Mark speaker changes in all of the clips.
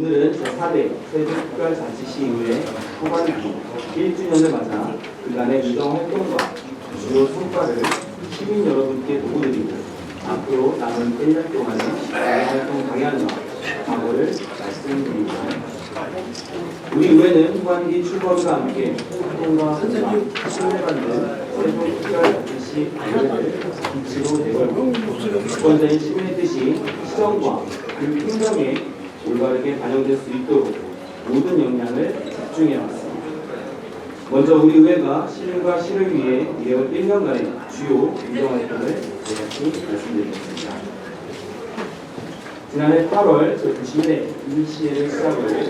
Speaker 1: 오늘은 제4대 세종특별자치시의회 후반기 1주년을 맞아 그간의 의정활동과 주요 성과를 시민 여러분께 보고드리고 앞으로 남은 1년 동안의 의정활동 방향과 각오를 말씀드립니다. 우리 의회는 후반기 출범과 함께 활동과 공과 신뢰받는 세종특별자치시의회를 기치로 내걸고 주권자인 시민의 뜻이 시정과 그 행정에 올바르게 반영될 수 있도록 모든 역량을 집중해왔습니다. 먼저 우리 의회가 시민과 시를 위해 이어온 1년간의 주요 의정활동을 제각기 말씀드리겠습니다. 지난해 8월 시민의 임시회를 시작으로 올해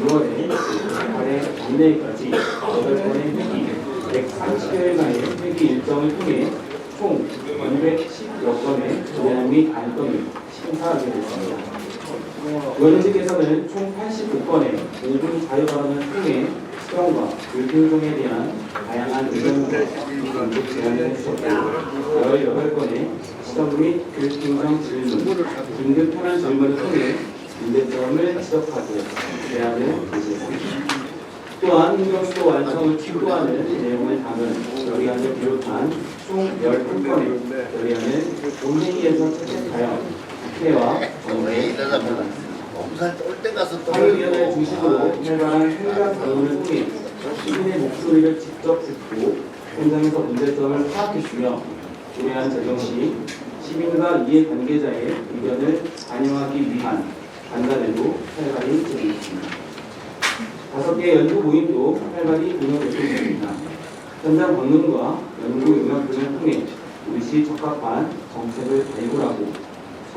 Speaker 1: 6월에 8회 당내까지 8번의 회기 130여일간의 회기 일정을 통해 총 210여 건의 조례안 및 안건을 심사하게 됐습니다. 의원님께서는 총 89건의 모든 자유발언을 통해 시정과 불균형에 대한 다양한 의견과 공급 제안을 해주셨고 18건의 시정 및 불균형 질문, 긴급 현안 질문을 통해 문제점을 지적하고 제안을 제시했습니다. 또한 행정수도 완성을 기도하는 내용을 담은 결의안을 비롯한 총 11건의 결의안을 본회의에서 채택하여 국회와 정부에 전달했습니다. 상임위원회 중심으로 활발한 현장讨論을 통해 시민의 목소리를 직접 듣고 현장에서 문제점을 파악해주며 조례안 제정 시 시민과 이해관계자의 의견을 반영하기 위한 간담회도 활발히 진행했습니다. 5개 연구 모임도 활발히 운영되고 있습니다. 현장 방문과 연구 용역 등을 통해 우리 시 적합한 정책을 발굴하고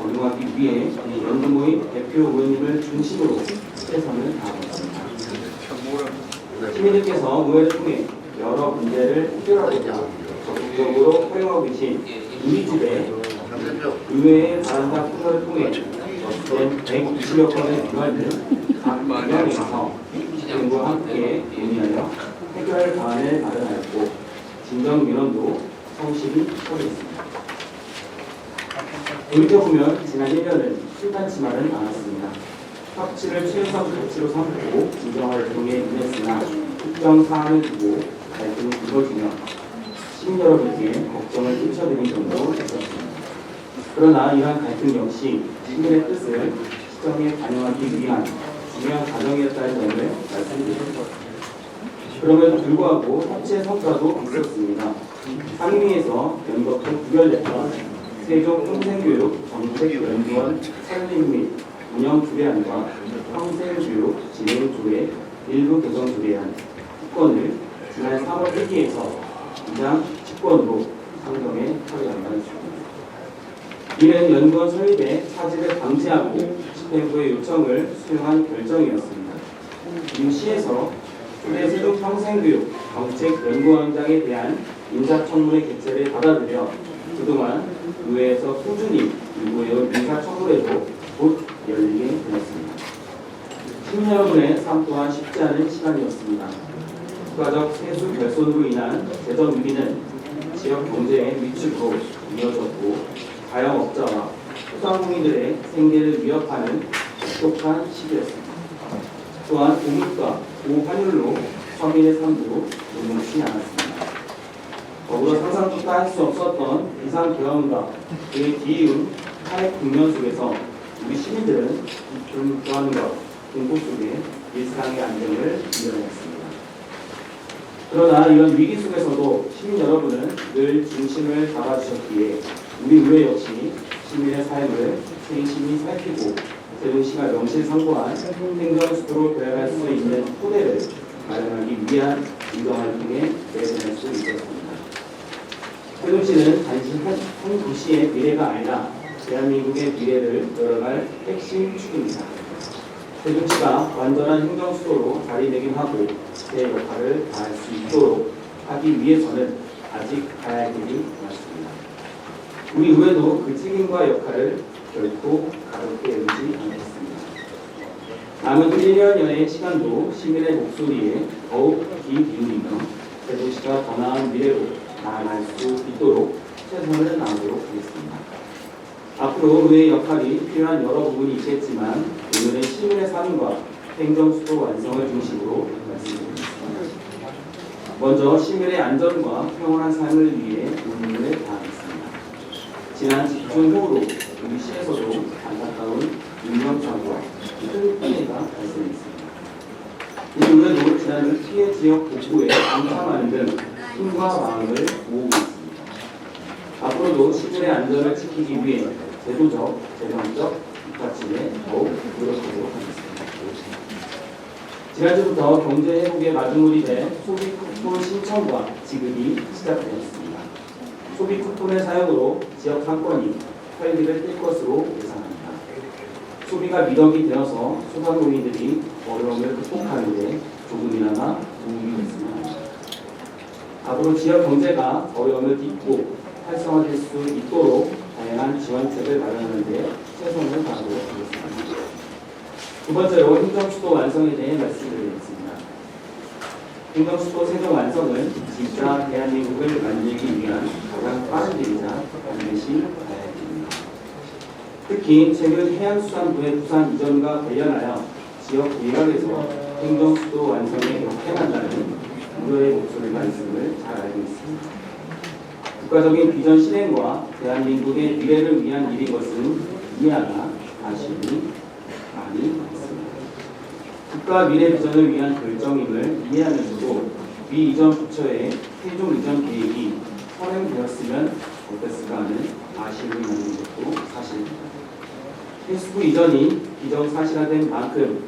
Speaker 1: 적용하기 위해 연구 모임 대표 의원님을 중심으로 최선을 다하고 있습니다. 시민들께서 의회를 통해 여러 문제를 해결하고 적극적으로 활용하고 계신 우리집의 의회의 바란다 코너를 통해 어떤 120여 건의 기관을 각 분야에서 시민과 함께 논의하여 해결 방안을 마련하였고 진정민원도 성실히 처리했습니다. 돌이켜보면 지난 1년은 심상치만은 않았습니다. 협치를 최우선 가치로 삼고 의정활동에 임했으나 특정 사안을 두고 갈등이 불거지며 시민 여러분께 걱정을 끼쳐드린 점도 있었습니다. 그러나 이러한 갈등 역시 시민의 뜻을 시정에 반영하기 위한 중요한 과정이었다는 점을 말씀드립니다. 그럼에도 불구하고 협치의 성과도 있었습니다. 상임위에서 연거푸 부결됐던 세종 평생교육 정책연구원 설립 및 운영 조례안과 평생교육 진행 조례 일부 개정 조례안 특권을 지난 3월 회기에서 이장 직권으로 상정에 처리한 바 있습니다. 이는 연구원 설립에 차질을 방지하고 집행부의 요청을 수용한 결정이었습니다. 이 시에서 초대 세종 평생교육 정책연구원장에 대한 인사청문회 개최를 받아들여 그동안 의회에서 꾸준히 요구해온 인사청문회도 곧 열리게 되었습니다. 시민 여러분의 삶 또한 쉽지 않은 시간이었습니다. 국가적 세수 결손으로 인한 재정 위기는 지역 경제의 위축으로 이어졌고 자영업자와 소상공인들의 생계를 위협하는 혹독한 시기였습니다. 또한 고물가, 고환율로 서민의 삶도 녹록지 않았습니다. 더불어 상상조차 할 수 없었던 비상계엄과 그의 뒤이은 탄핵 국면 속에서 우리 시민들은 불안과 공포 속에 일상의 안정을 이뤄냈습니다. 그러나 이런 위기 속에서도 시민 여러분은 늘 중심을 잡아주셨기에 우리 의회 역시 시민의 삶을 세심히 살피고 세종시가 명실상부한 행정수도로 도약할 수 있는 토대를 마련하기 위한 의정활동에 내보낼 수 있었습니다. 세종시는 단지 한 도시의 미래가 아니라 대한민국의 미래를 열어갈 핵심 축입니다. 세종시가 완전한 행정수도로 자리매김하고 제 역할을 다할 수 있도록 하기 위해서는 아직 가야 할 길이 많습니다. 우리 의회도 그 책임과 역할을 결코 가볍게 여기지 않겠습니다. 남은 1년여의 시간도 시민의 목소리에 더욱 귀 기울이며 세종시가 더 나은 미래로 나아갈 수 있도록 최선을 다하도록 하겠습니다. 앞으로 의회의 역할이 필요한 여러 부분이 있겠지만 오늘의 시민의 삶과 행정수도 완성을 중심으로 말씀드리겠습니다. 먼저 시민의 안전과 평온한 삶을 위해 운동을 다하겠습니다. 지난 집중호우로 우리 시에서도 안타까운 인명사고와 큰 피해가 발생했습니다. 이 노래도 지난 피해 지역 복구에 동참하는 등 힘과 마음을 모으고 있습니다. 앞으로도 시민의 안전을 지키기 위해 제도적, 재정적 뒷받침에 더욱 노력하도록 하겠습니다. 지난주부터 경제 회복의 마중물이 된 소비 쿠폰 신청과 지급이 시작되었습니다. 소비 쿠폰의 사용으로 지역 상권이 활기를 띨 것으로 예상합니다. 소비가 미덕이 되어서 소상공인들이 어려움을 극복하는 데 조금이나마 도움이 됐으면 합니다. 앞으로 지역 경제가 어려움을 딛고 활성화될 수 있도록 다양한 지원책을 마련하는 데 최선을 다하도록 하겠습니다. 두 번째로 행정수도 완성에 대해 말씀드리겠습니다. 행정수도 세종 완성은 진짜 대한민국을 만들기 위한 가장 빠른 길이자 반드시 가야 됩니다. 특히 최근 해양수산부의 부산 이전과 관련하여 지역 일각에서 행정수도 완성에 역행한다는 우려의 목소리가 있음을 잘 알고 있습니다. 국가적인 비전 실행과 대한민국의 미래를 위한 일인 것은 이해하나 아쉬움이 많이 있습니다. 국가 미래 비전을 위한 결정임을 이해하면서도 위 이전 부처의 세종 이전 계획이 선행되었으면 어땠을까 하는 아쉬움이 많은 것도 사실입니다. 해수부 이전이 기정사실화된 만큼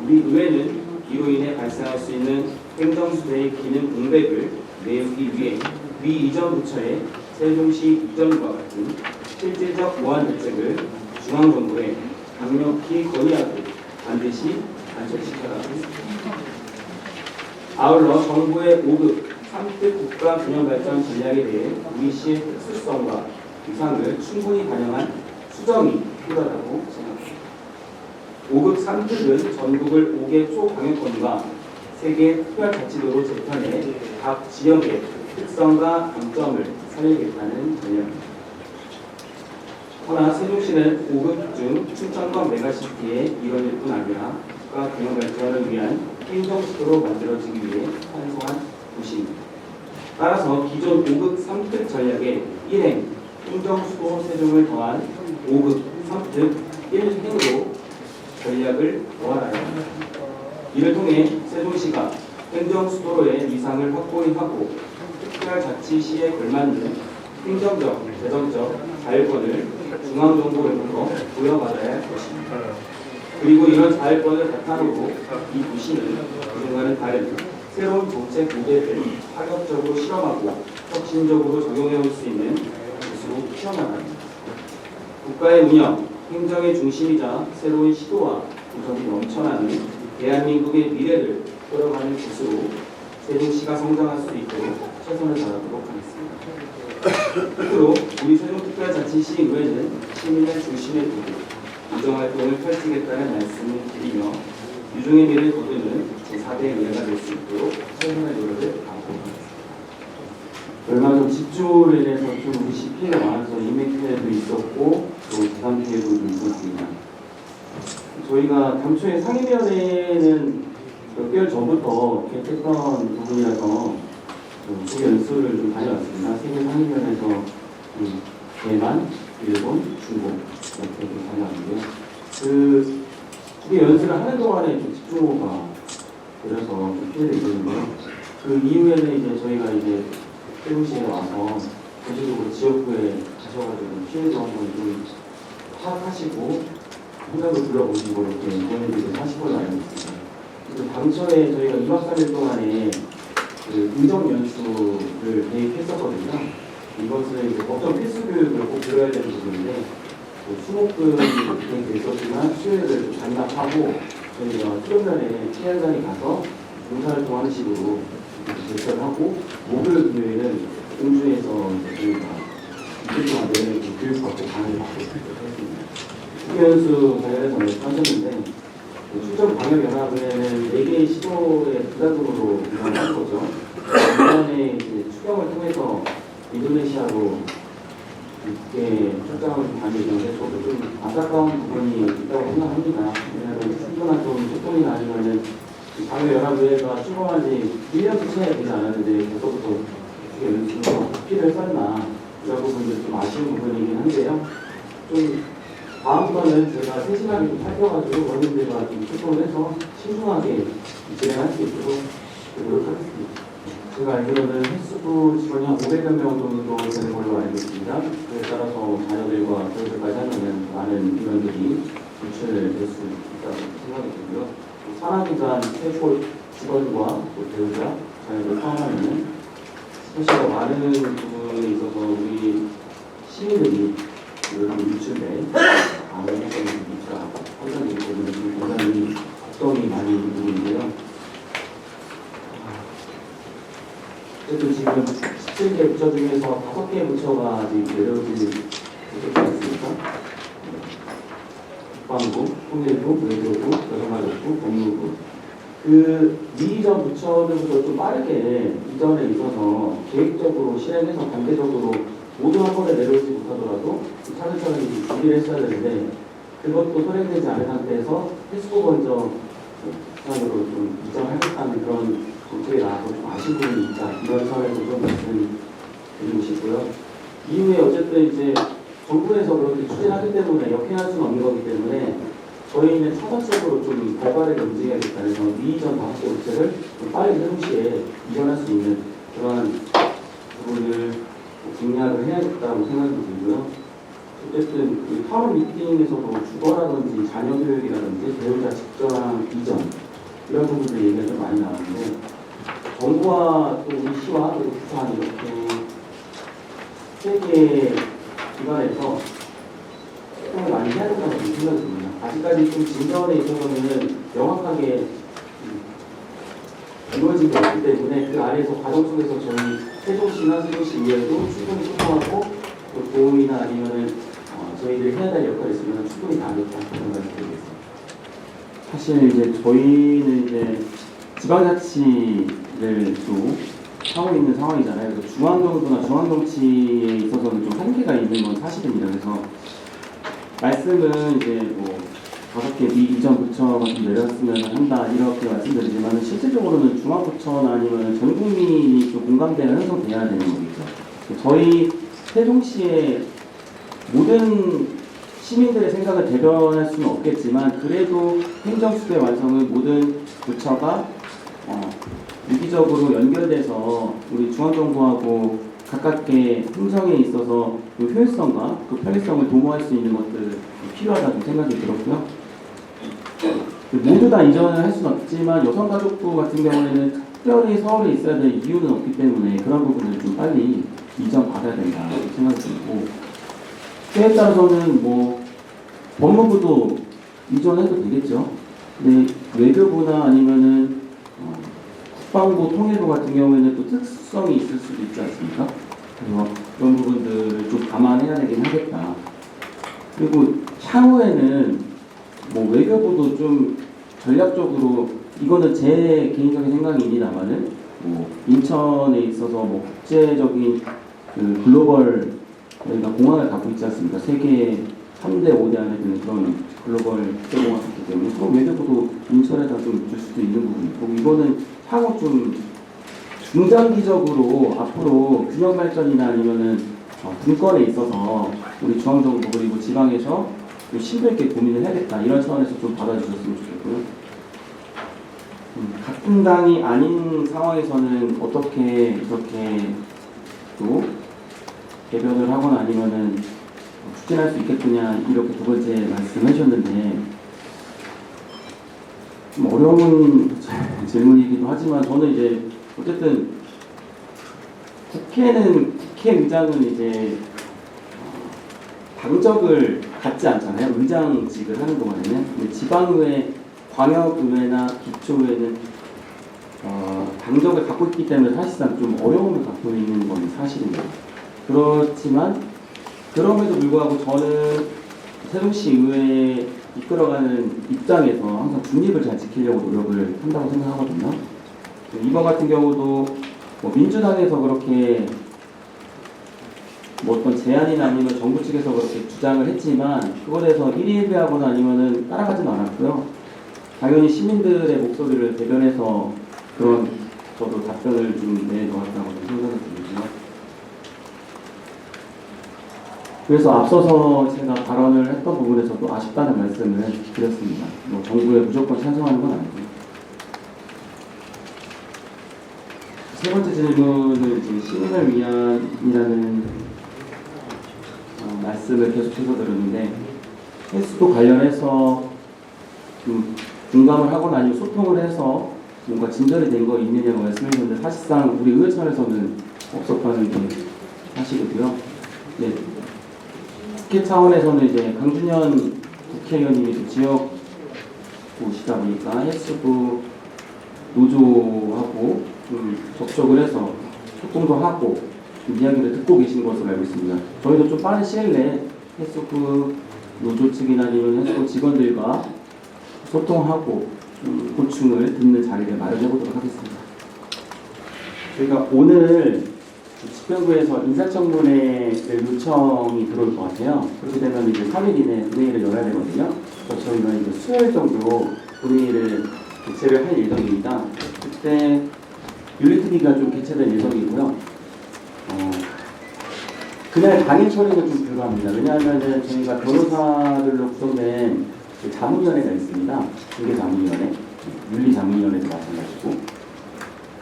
Speaker 1: 우리 의회는 이로 인해 발생할 수 있는 행정수도의 기능 공백을 메우기 위해 위 이전 부처의 세종시 이전과 같은 실질적 보완 대책을 중앙정부에 강력히 건의하고 반드시 단절시켜야 하겠습니다. 아울러 정부의 5급 3급 국가균형발전 전략에 대해 우리 시의 특수성과 위상을 충분히 반영한 수정이 필요하다고 생각합니다. 5급 3급은 전국을 5개 초강역권과 3개 특별자치도로 재편해 각 지역의 특성과 강점을 살리겠다는 전략입니다. 허나 세종시는 5급 중 춘천과 메가시티의 일원일 뿐 아니라 국가균형발전을 위한 행정수도로 만들어지기 위해 탄생한 도시입니다. 따라서 기존 5급 3급 전략의 1행 행정수도 세종을 더한 5급 3급 1행으로 전략을 보완하여 합니다. 이를 통해 세종시가 행정수도로의 위상을 확고히 하고 특별자치시에 걸맞는 행정적, 재정적 자율권을 중앙정부로부터 부여받아야 할 것입니다. 그리고 이런 자율권을 바탕으로 이 도시는 그동안은 다른 새로운 정책 모델을 파격적으로 실험하고 혁신적으로 적용해올 수 있는 곳으로 키워나갑니다. 국가의 운영, 행정의 중심이자 새로운 시도와 도전이 넘쳐나는 대한민국의 미래를 끌어가는 곳으로 세종시가 성장할 수 있도록 최선을 다하도록 하겠습니다. 끝으로 우리 세종특별자치시 의회는 시민의 중심에 두고 유정활동을 펼치겠다는 말씀을 드리며 유종의 미를 거두는 제4대 의회가 될 수 있도록 최선의 노력을 다하도록 하겠습니다. 얼마 전 집주로 인해서 좀 우리 시 피해가 많아서 인맥 피해도 있었고 또 재산 피해도 있었습니다. 저희가 당초에 상임위원회는 몇 개월 전부터 계획했던 부분이라서 소개 연수를 좀 다녀왔습니다. 세계 상임위원회에서 대만, 일본, 중국 이렇게 좀 다녀왔는데요. 그게 연수를 하는 동안에 좀 집중호우가 그래서 좀 피해를 입었는데요. 그 이후에는 이제 저희가 이제 세종시에 와서 전체적으로 지역구에 가셔가지고 피해도 한번 좀 파악하시고 현장도 둘러보시고 이렇게 고민들을 하신 걸로 알고 있습니다. 그래서 당초에 저희가 2박 3일 동안에 그 인정 연수를 계획했었거든요. 이것을 이제 법정 필수 교육을 꼭 들어야 되는 부분인데 수목금 계획돼 있었지만 수요일을 반납하고 저희가 수요일날에 피해 현장에 가서 봉사활동하는 식으로 제시를 하고 목요일 금요일은 공주에서 저희가 이틀 동안 내내 교육받고 강의를 받고 있습니다. 연수 관련해서 말씀하셨는데 출전 방역연합회는 4개의 시도에 부단적으로 운영한 거죠. 이번에 이제 추경을 통해서 인도네시아로 이렇게 출장을 좀 다니는데 저도 좀 안타까운 부분이 있다고 생각합니다. 왜냐하면 충분한 좀 소통이나 아니면은 당연연합의회가 출범한 지 1년도 채 되지 않았는데 벌써부터 어떻게 연습으로 피를 썰나 이런 부분들 좀 아쉬운 부분이긴 한데요. 좀 다음번은 제가 세심하게 좀 살펴가지고 원님들과 좀 소통을 해서 신중하게 진행할 수 있도록 노력하겠습니다. 제가 알기로는 횟수부 직원이 한 500여 명 정도 되는 걸로 알고 있습니다. 그에 따라서 자녀들과 교육까지 하면 많은 인원들이 유출될 수 있다고 생각이 들고요. 산하기관 최고 직원과 또 배우자, 자녀들 포함하면 사실 많은 부분에 있어서 우리 시민들이 이런 유출돼 아무런 해석이 있을까 판단되기 때문에 좀 굉장히 걱정이 많이 있는 부분인데요. 어쨌든 지금 17개 부처 중에서 5개 부처가 아직 내려오지 못했지 않습니까? 국방부, 통일부, 외교부, 여성가족부, 법무부. 그 미이전 부처들부터 좀 빠르게 이전에 있어서 계획적으로 실행해서 단계적으로 모두 한 번에 내려오지 못하더라도 차근차근 준비를 했어야 되는데 그것도 선행되지 않은 상태에서 횟수부 먼저 우선으로 좀 이전하겠다는 그런 정책이 나와서 좀 아쉬운 부분이 있다. 이런 선에서 좀 말씀드리고 싶고요. 이후에 어쨌든 이제 정부에서 그렇게 추진하기 때문에 역행할 수는 없는 거기 때문에 저희는 차선적으로 좀 발빠르게 움직여야겠다. 그래서 미이전 5개 업체를 좀 빠르게 동시에 이전할 수 있는 그러한 부분을 공략을 해야겠다고 생각이 들고요. 어쨌든 그 파업 미팅에서도 주거라든지 자녀 교육이라든지 배우자 직전랑 이전 이런 부분들 얘기가 좀 많이 나왔는데 정부와 또 우리 시와 그리고 부산 이렇게 세 개 기관에서 소통을 많이 해야 된다고 생각이 듭니다. 아직까지 좀 진전에 있어서는 명확하게 이루어진 게 없기 때문에 그 안에서 과정 속에서 저희 세종시나 세종시 이외에도 충분히 소통하고 또 도움이나 아니면은 저희들이 해야 될 역할이 있으면 충분히 다하겠다 그런 말씀 드리겠습니다. 사실 이제 저희는 이제 지방자치를 또 하고 있는 상황이잖아요. 그래서 중앙정부나 중앙정치에 있어서는 좀 한계가 있는 건 사실입니다. 그래서 말씀은 이제 뭐 5개 이전 부처가 좀 내렸으면 한다 이렇게 말씀드리지만 실질적으로는 중앙부처나 아니면 전 국민이 좀 공감대가 형성돼야 되는 거겠죠. 저희 세종시의 모든 시민들의 생각을 대변할 수는 없겠지만 그래도 행정수도의 완성은 모든 부처가 유기적으로 연결돼서 우리 중앙정부하고 가깝게 행정에 있어서 그 효율성과 그 편리성을 도모할 수 있는 것들 필요하다고 생각이 들었고요. 모두 다 이전을 할 수는 없지만 여성가족부 같은 경우에는 특별히 서울에 있어야 될 이유는 없기 때문에 그런 부분을 좀 빨리 이전 받아야 된다 생각이 들고 때에 따라서는 뭐 법무부도 이전해도 되겠죠. 근데 외교부나 아니면은 국방부, 통일부 같은 경우에는 또 특수성이 있을 수도 있지 않습니까? 그래서 그런 부분들을 좀 감안해야 되긴 하겠다. 그리고 향후에는 뭐 외교부도 좀 전략적으로 이거는 제 개인적인 생각입니다만은 뭐 인천에 있어서 뭐 국제적인 그 글로벌 저희가 공항을 갖고 있지 않습니까? 세계 3대, 5대 안에 드는 그런 글로벌 국제공항이 있기 때문에 그런 외교부도 인천에다 좀 줄 수도 있는 부분이고 이거는 향후 좀 중장기적으로 앞으로 균형 발전이나 아니면은 분권에 있어서 우리 중앙정부 그리고 지방에서 좀 심도 있게 고민을 해야겠다 이런 차원에서 좀 받아주셨으면 좋겠고요. 같은 당이 아닌 상황에서는 어떻게 이렇게 또 개변을 하거나 아니면은 추진할 수 있겠느냐 이렇게 두 번째 말씀해 주셨는데 좀 어려운 질문이기도 하지만 저는 이제 어쨌든 국회의장은 이제 당적을 갖지 않잖아요. 의장직을 하는 동안에는. 근데 지방의회, 광역의회나 기초의회는 당적을 갖고 있기 때문에 사실상 좀 어려움을 갖고 있는 건 사실입니다. 그렇지만 그럼에도 불구하고 저는 세종시 의회에 이끌어가는 입장에서 항상 중립을 잘 지키려고 노력을 한다고 생각하거든요. 이번 같은 경우도 뭐 민주당에서 그렇게 뭐 어떤 제안이나 아니면 정부 측에서 그렇게 주장을 했지만 그거에 대해서 일희일비하거나 아니면은 따라가지는 않았고요. 당연히 시민들의 목소리를 대변해서 그런 저도 답변을 좀 내놓았다고 생각을 드리고요. 그래서 앞서서 제가 발언을 했던 부분에서도 아쉽다는 말씀을 드렸습니다. 뭐 정부에 무조건 찬성하는 건 아니고요. 세 번째 질문은 이제 시민을 위한이라는 말씀을 계속해서 들었는데 헬스도 관련해서 좀 공감을 하거나 아니면 소통을 해서 뭔가 진전이 된 거 있느냐고 말씀해 주셨는데 사실상 우리 의회차원에서는 없었다는 게 사실이고요. 네. 국회 차원에서는 이제 강준현 국회의원님이 지역구시다 보니까 헬스부 노조하고 접촉을 해서 소통도 하고 이야기를 듣고 계신 것으로 알고 있습니다. 저희도 좀 빠른 시일 내에 헬스부 노조 측이나 아니면 헬스부 직원들과 소통하고 고충을 듣는 자리를 마련해 보도록 하겠습니다. 저희가 오늘 집행부에서 인사청문회를 요청이 들어올 것 같아요. 그렇게 되면 이제 3일 이내에 본회의를 열어야 되거든요. 그래서 저희가 이제 수요일 정도 본회의를 개최를 할 예정입니다. 그때 윤리특위가 좀 개최될 예정이고요. 그날 당일 처리는 좀 불가합니다. 왜냐하면 저희가 변호사들로 구성된 자문위원회가 있습니다. 중개자문위원회, 윤리자문위원회도 마찬가지고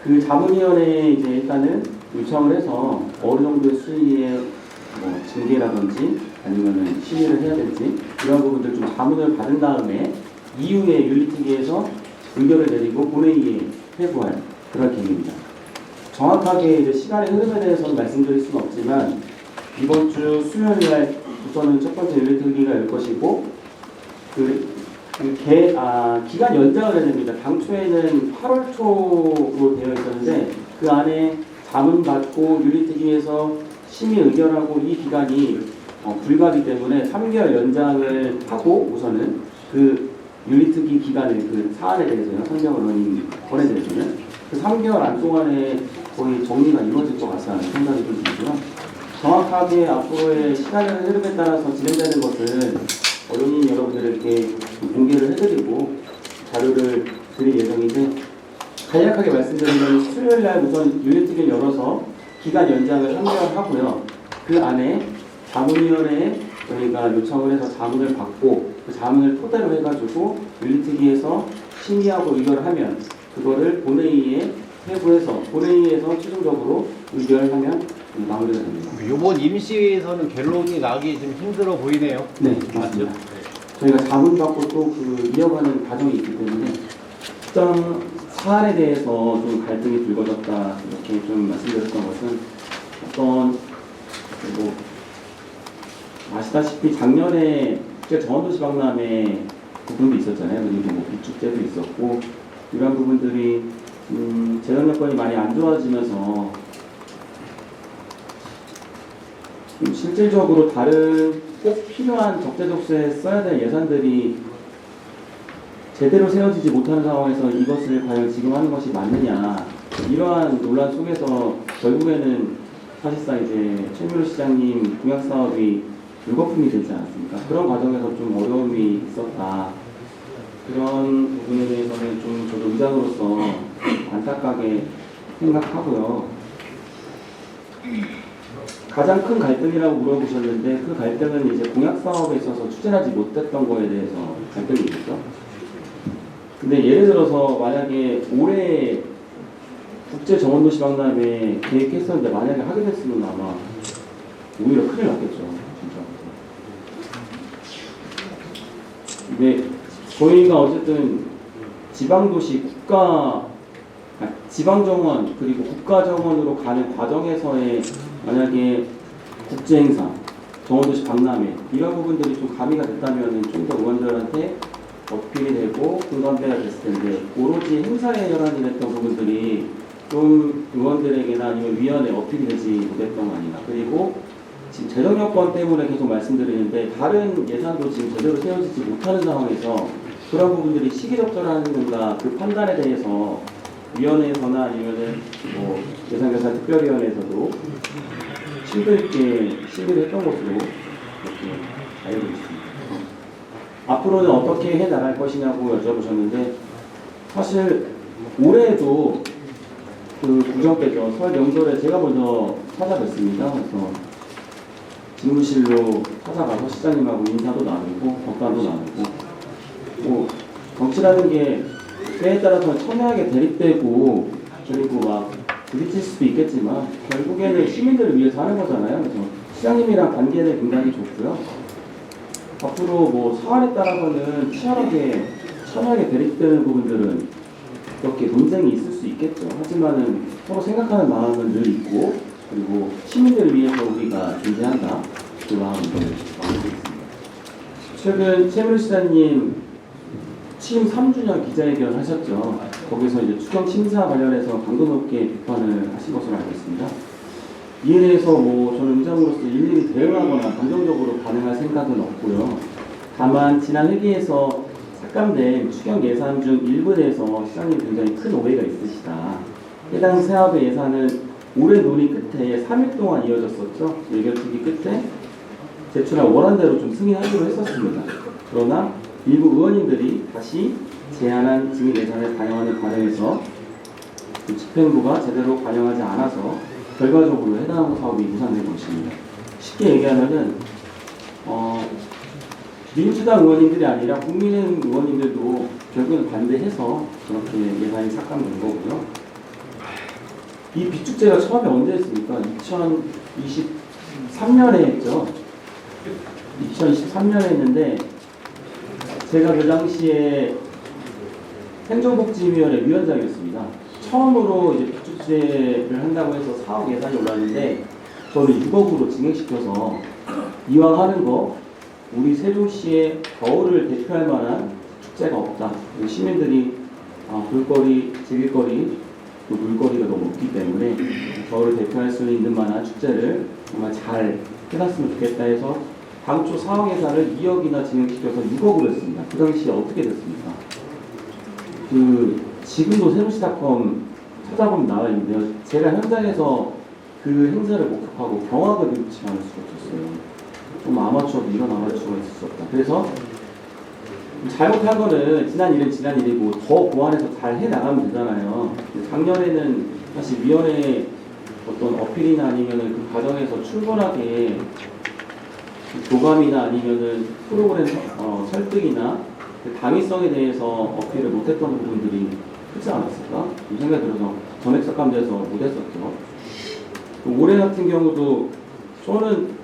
Speaker 1: 그 자문위원회에 이제 일단은 요청을 해서 어느 정도의 수위의 뭐 징계라든지 아니면은 심의를 해야 될지 이런 부분들 좀 자문을 받은 다음에 이후에 윤리특위에서 의결을 내리고 본회의에 회부할 그런 계획입니다. 정확하게 이제 시간의 흐름에 대해서는 말씀드릴 수는 없지만 이번 주 수요일 날 우선은 첫 번째 윤리특위가 열 것이고 기간 연장을 해야 됩니다. 당초에는 8월 초로 되어 있었는데 그 안에 자문 받고 윤리특위에서 심의 의결하고 이 기간이 불가하기 때문에 3개월 연장을 하고 우선은 그 윤리특위 기간의 그 사안에 대해서요. 성경 의원님 권에 대해서는 그 3개월 안 동안에 거의 정리가 이루어질 것 같다는 생각이 좀 들고요. 정확하게 앞으로의 시간의 흐름에 따라서 진행되는 것은 언론인 여러분들에게 공개를 해드리고 자료를 드릴 예정인데 간략하게 말씀드리면 수요일날 우선 윤리특위를 열어서 기간 연장을 3개월 하고요. 그 안에 자문위원회에 저희가 요청을 해서 자문을 받고 그 자문을 토대로 해가지고 윤리특위에서 심의하고 의결을 하면 그거를 본회의에 회부해서 본회의에서 최종적으로 의결하면 마무리가 됩니다.
Speaker 2: 이번 임시회에서는 결론이 나기 좀 힘들어 보이네요.
Speaker 1: 네, 맞죠. 저희가 자문 받고 또 그 이어가는 과정이 있기 때문에 특정 사안에 대해서 좀 갈등이 불거졌다 이렇게 좀 말씀드렸던 것은 어떤 뭐 아시다시피 작년에 국제 정원도시 박람회 부분도 있었잖아요. 그리고 뭐 북축제도 있었고 이런 부분들이 재정 여건이 많이 안 좋아지면서 실질적으로 다른 꼭 필요한 적재적소에 써야 될 예산들이 제대로 세워지지 못하는 상황에서 이것을 과연 지금 하는 것이 맞느냐 이러한 논란 속에서 결국에는 사실상 이제 최민호 시장님 공약 사업이 물거품이 되지 않았습니까? 그런 과정에서 좀 어려움이 있었다. 그런 부분에 대해서는 좀 저도 의장으로서 안타깝게 생각하고요. 가장 큰 갈등이라고 물어보셨는데 그 갈등은 이제 공약 사업에 있어서 추진하지 못했던 거에 대해서 갈등이 있죠. 근데 예를 들어서 만약에 올해 국제 정원도시 박람회 계획했었는데 만약에 하게 됐으면 아마 오히려 큰일 났겠죠. 진짜. 근데 저희가 어쨌든 지방도시 지방정원 그리고 국가정원으로 가는 과정에서의 만약에 국제행사, 정원도시 박람회 이런 부분들이 좀 가미가 됐다면 좀 더 의원들한테 어필이 되고 공감대가 됐을 텐데 오로지 행사에 혈안이 됐던 부분들이 좀 의원들에게나 아니면 위원회에 어필이 되지 못했던 거 아닌가. 그리고 지금 재정 여건 때문에 계속 말씀드리는데 다른 예산도 지금 제대로 세워지지 못하는 상황에서 그런 부분들이 시기적절한가 그 판단에 대해서 위원회에서나 아니면은 뭐 예산결산 특별위원회에서도 심도 있게 시비를 했던 것으로 이렇게 알고 있습니다. 앞으로는 어떻게 해 나갈 것이냐고 여쭤보셨는데 사실 올해도 그 구정때죠. 설 명절에 제가 먼저 찾아뵀습니다. 그래서 집무실로 찾아가서 시장님하고 인사도 나누고 덕담도 나누고 뭐 정치라는 게 때에 따라서는 첨예하게 대립되고 그리고 막 부딪힐 수도 있겠지만 결국에는 시민들을 위해서 하는 거잖아요. 그래서 시장님이랑 관계는 굉장히 좋고요. 앞으로 뭐 사안에 따라서는 첨예하게 대립되는 부분들은 이렇게 논쟁이 있을 수 있겠죠. 하지만은 서로 생각하는 마음은 늘 있고 그리고 시민들을 위해서 우리가 존재한다. 그 마음을 마음고 있습니다. 최근 최물시장님 취임 3주년 기자회견 하셨죠. 거기서 이제 추경 심사 관련해서 강도 높게 비판을 하신 것으로 알고 있습니다. 이에 대해서 뭐 저는 의장으로서 일일이 대응하거나 감정적으로 반응할 생각은 없고요. 다만 지난 회기에서 삭감된 추경 예산 중 일부에 대해서 시장님 굉장히 큰 오해가 있으시다. 해당 사업의 예산은 오랜 논의 끝에 3일 동안 이어졌었죠. 예결특위 끝에 제출한 원안대로 좀 승인하기로 했었습니다. 그러나 일부 의원님들이 다시 제안한 증인 예산을 반영하는 과정에서 그 집행부가 제대로 반영하지 않아서 결과적으로 해당 사업이 무산된 것입니다. 쉽게 얘기하면은 민주당 의원님들이 아니라 국민의힘 의원님들도 결국은 반대해서 그렇게 예산이 삭감된 거고요. 이 비축제가 처음에 언제 했습니까? 2023년에 했죠. 2023년에 했는데 제가 그 당시에 행정복지위원회 위원장이었습니다. 처음으로 이제 비축제를 한다고 해서 사업 예산이 올랐는데 저는 6억으로 진행시켜서 이왕 하는 거 우리 세종시의 겨울을 대표할 만한 축제가 없다. 시민들이 볼거리, 즐길거리, 또 놀거리가 너무 없기 때문에 겨울을 대표할 수 있는 만한 축제를 정말 잘 해놨으면 좋겠다 해서 당초 사업 예산을 2억이나 진행시켜서 6억으로 했습니다. 그 당시에 어떻게 됐습니까? 지금도 세종시닷컴 찾아보면 나와 있는데요. 제가 현장에서 그 행사를 목격하고 경악을 일으키지 않을 수가 없었어요. 좀 아마추어도 이런 아마추어가 있을 수 없다. 그래서 잘못한 거는 지난 일은 지난 일이고 더 보완해서 잘 해나가면 되잖아요. 작년에는 사실 위원회 어떤 어필이나 아니면은 그 과정에서 충분하게 교감이나 아니면은 프로그램 설득이나 그 당위성에 대해서 어필을 못했던 부분들이 크지 않았을까? 이 생각이 들어서 전액 삭감돼서 못했었죠. 올해 같은 경우도 저는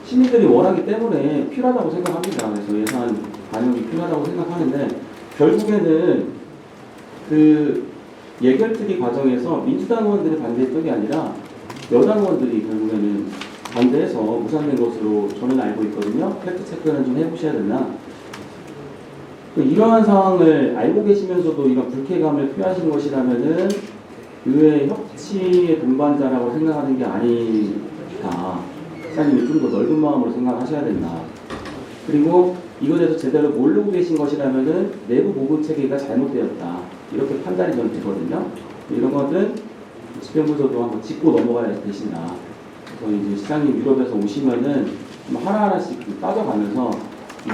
Speaker 1: 시민들이 원하기 때문에 필요하다고 생각합니다. 그래서 예산 반영이 필요하다고 생각하는데 결국에는 그 예결특위 과정에서 민주당 의원들이 반대했던 게 아니라 여당 의원들이 결국에는 반대해서 무산된 것으로 저는 알고 있거든요. 팩트체크는 좀 해보셔야 되나. 이러한 상황을 알고 계시면서도 이런 불쾌감을 표하신 것이라면은 의회 협치의 동반자라고 생각하는 게 아니다. 시장님이 좀 더 넓은 마음으로 생각하셔야 된다. 그리고 이거에 대해서 제대로 모르고 계신 것이라면은 내부 보고 체계가 잘못되었다. 이렇게 판단이 좀 되거든요. 이런 것은 집행부서도 한번 짚고 넘어가야 되신다. 그래서 이제 시장님 유럽에서 오시면은 하나하나씩 따져가면서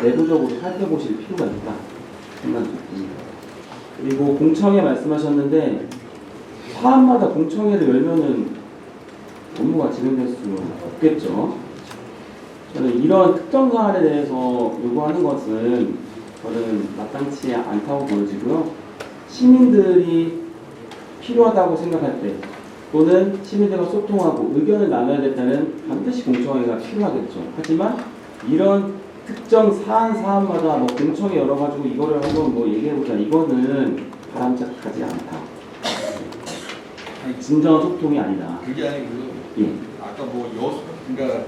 Speaker 1: 내부적으로 살펴보실 필요가 있다 생각이 듭니다. 그리고 공청회 말씀하셨는데 사안마다 공청회를 열면은 업무가 진행될 수 없겠죠. 저는 이런 특정 사안에 대해서 요구하는 것은 저는 마땅치 않다고 보여지고요. 시민들이 필요하다고 생각할 때 또는 시민들과 소통하고 의견을 나눠야 될 때는 반드시 공청회가 필요하겠죠. 하지만 이런 특정 사안마다 뭐 공청회 열어가지고 이거를 한번 뭐 얘기해보자 이거는 바람직하지 않다. 진정한 소통이 아니다.
Speaker 3: 그게 아니고
Speaker 1: 예.
Speaker 3: 아까 그러니까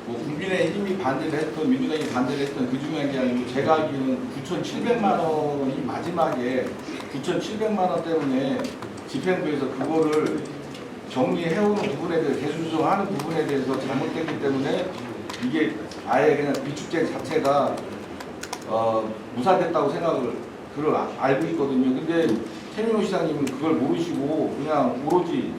Speaker 3: 뭐 국민의힘이 반대를 했던 민주당이 반대를 했던 그 중요한 게 아니고 제가 알기로는 9,700만 원이 마지막에 9,700만 원 때문에 집행부에서 그거를 정리해오는 부분에 대해서 대수조정하는 부분에 대해서 잘못됐기 때문에 이게 아예 그냥 비축제 자체가 무산됐다고 알고 있거든요. 근데 최민호 시장님은 그걸 모르시고 그냥 오로지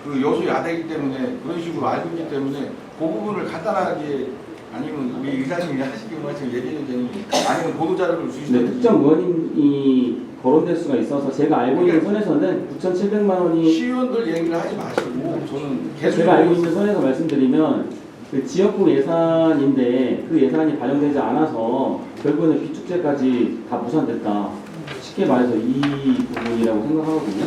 Speaker 3: 그 여수 야대이기 때문에 그런 식으로 알고 있기 때문에 그 부분을 간단하게 아니면 우리 의사님이 하시기 원하시면 얘기해도 되니 아니면 보도자료를
Speaker 1: 네,
Speaker 3: 주시든지
Speaker 1: 특정 의원님이 거론될 수가 있어서 제가 알고 있는 선에서는 9,700만 원이
Speaker 3: 시의원들 얘기를 하지 마시고 저는 계속
Speaker 1: 제가 알고 있는 선에서 말씀드리면 그 지역구 예산인데 그 예산이 반영되지 않아서 결국에는 비축제까지 다 무산됐다. 쉽게 말해서 이 부분이라고 생각하거든요.